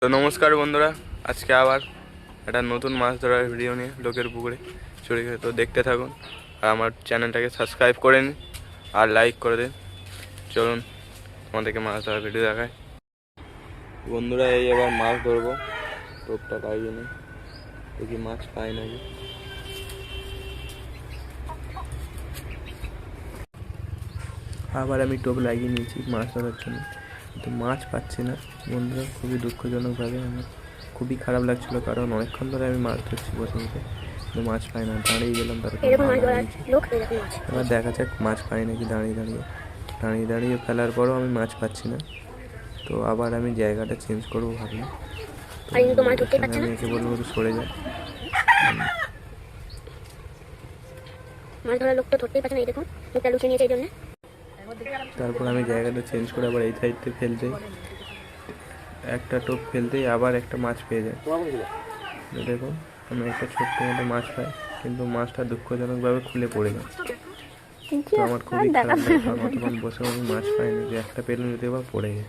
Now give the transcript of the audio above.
তো নমস্কার বন্ধুরা, আজকে আবার একটা নতুন মাছ ধরার ভিডিও নিয়ে লোকের পুকুরে চলে গেছে। তো দেখতে থাকুন আর আমার চ্যানেলটাকে সাবস্ক্রাইব করে নিন আর লাইক করে দিন। চলুন আমাদেরকে মাছ ধরার ভিডিও দেখায়। বন্ধুরা, এই এবার মাছ ধরবো। টোপটা লাগিয়ে নিই, দেখি মাছ পাই নাকি। আবার আমি টোপ লাগিয়ে নিয়েছি মাছ ধরার জন্য, কিন্তু মাছ পাচ্ছি না বন্ধুরা। খুবই দুঃখজনকভাবে আমার খুবই খারাপ লাগছিলো, কারণ অনেকক্ষণ ধরে আমি মাছ ধরছি বসে বসে, কিন্তু মাছ পাই না। দাঁড়িয়ে গেলাম, তারপর এবার দেখা যাক মাছ পাই নাকি। দাঁড়িয়ে দাঁড়িয়ে ফেলার পরও আমি মাছ পাচ্ছি না। তো আবার আমি জায়গাটা চেঞ্জ করবো ভাবলাম। আমি একে বলবো সরে যায়, মাছ ধরার লোক তো ধরতেই পারছে না। এই দেখুন মুখটা লুচিয়ে নিয়েছে এই জন্য। তারপর আমি জায়গাটা চেঞ্জ করে আবার এই সাইডে ফেলতে, একটা টোপ ফেলতেই আবার একটা মাছ পেয়ে যায়। দেখুন আমি একটা ছোট্ট মতো মাছ পাই, কিন্তু মাছটা দুঃখজনকভাবে খুলে পড়ে যায়। তো আমার খুবই খারাপ লাগে, কারণ অতক্ষণ বসে আমি মাছ পাইনি, যে একটা পেলে যদি আবার পড়ে যায়।